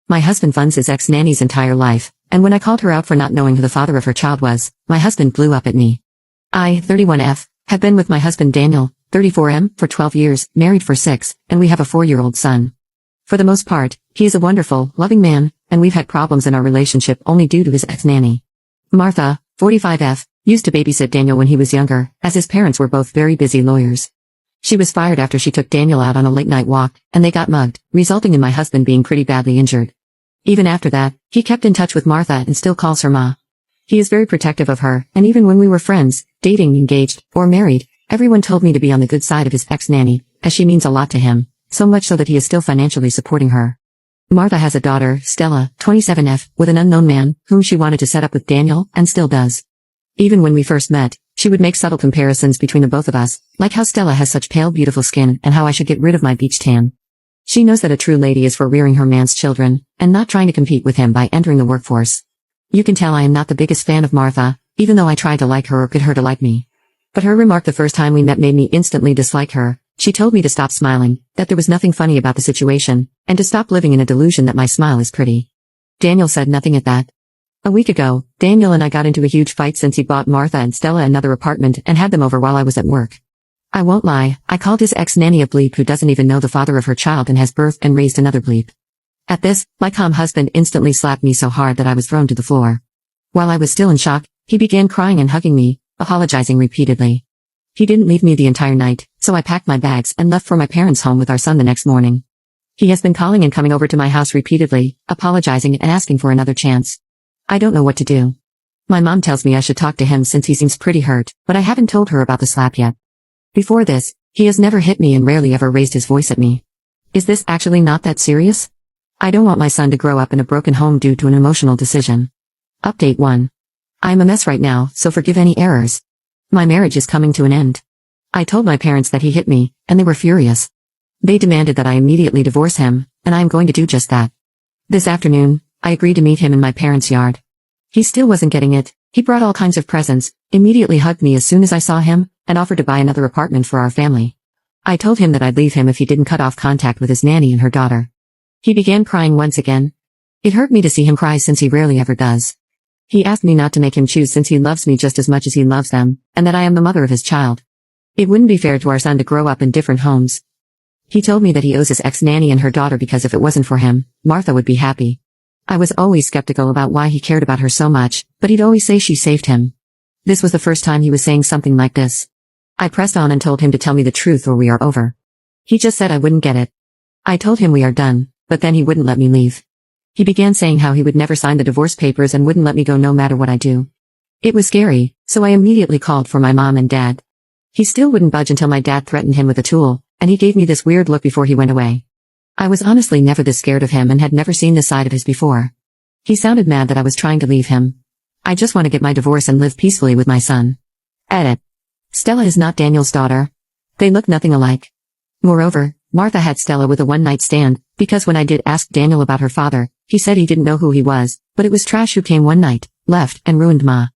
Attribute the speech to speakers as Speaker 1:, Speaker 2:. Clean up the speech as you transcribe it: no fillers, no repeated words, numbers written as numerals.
Speaker 1: My husband funds his ex-nanny's entire life, and when I called her out for not knowing who the father of her child was, my husband blew up at me. I, 31F, have been with my husband Daniel, 34M, for 12 years, married for 6, and we have a 4-year-old son. For the most part, he is a wonderful, loving man, and we've had problems in our relationship only due to his ex-nanny. Martha, 45F, used to babysit Daniel when he was younger, as his parents were both very busy lawyers. She was fired after she took Daniel out on a late-night walk, and they got mugged, resulting in my husband being pretty badly injured. Even after that, he kept in touch with Martha and still calls her Ma. He is very protective of her, and even when we were friends, dating, engaged, or married, everyone told me to be on the good side of his ex-nanny, as she means a lot to him, so much so that he is still financially supporting her. Martha has a daughter, Stella, 27F, with an unknown man, whom she wanted to set up with Daniel, and still does. Even when we first met, she would make subtle comparisons between the both of us, like how Stella has such pale beautiful skin and how I should get rid of my beach tan. She knows that a true lady is for rearing her man's children, and not trying to compete with him by entering the workforce. You can tell I am not the biggest fan of Martha, even though I tried to like her or get her to like me. But her remark the first time we met made me instantly dislike her. She told me to stop smiling, that there was nothing funny about the situation, and to stop living in a delusion that my smile is pretty. Daniel said nothing at that. A week ago, Daniel and I got into a huge fight since he bought Martha and Stella another apartment and had them over while I was at work. I won't lie, I called his ex-nanny a bleep who doesn't even know the father of her child and has birthed and raised another bleep. At this, my calm husband instantly slapped me so hard that I was thrown to the floor. While I was still in shock, he began crying and hugging me, apologizing repeatedly. He didn't leave me the entire night, so I packed my bags and left for my parents' home with our son the next morning. He has been calling and coming over to my house repeatedly, apologizing and asking for another chance. I don't know what to do. My mom tells me I should talk to him since he seems pretty hurt, but I haven't told her about the slap yet. Before this, he has never hit me and rarely ever raised his voice at me. Is this actually not that serious? I don't want my son to grow up in a broken home due to an emotional decision. Update 1. I'm a mess right now, so forgive any errors. My marriage is coming to an end. I told my parents that he hit me, and they were furious. They demanded that I immediately divorce him, and I am going to do just that. This afternoon, I agreed to meet him in my parents' yard. He still wasn't getting it. He brought all kinds of presents, immediately hugged me as soon as I saw him, and offered to buy another apartment for our family. I told him that I'd leave him if he didn't cut off contact with his nanny and her daughter. He began crying once again. It hurt me to see him cry since he rarely ever does. He asked me not to make him choose since he loves me just as much as he loves them, and that I am the mother of his child. It wouldn't be fair to our son to grow up in different homes. He told me that he owes his ex-nanny and her daughter because if it wasn't for him, Martha would be happy. I was always skeptical about why he cared about her so much, but he'd always say she saved him. This was the first time he was saying something like this. I pressed on and told him to tell me the truth or we are over. He just said I wouldn't get it. I told him we are done, but then he wouldn't let me leave. He began saying how he would never sign the divorce papers and wouldn't let me go no matter what I do. It was scary, so I immediately called for my mom and dad. He still wouldn't budge until my dad threatened him with a tool, and he gave me this weird look before he went away. I was honestly never this scared of him and had never seen this side of his before. He sounded mad that I was trying to leave him. I just want to get my divorce and live peacefully with my son. Edit. Stella is not Daniel's daughter. They look nothing alike. Moreover, Martha had Stella with a one-night stand, because when I did ask Daniel about her father, he said he didn't know who he was, but it was Trash who came one night, left, and ruined Ma.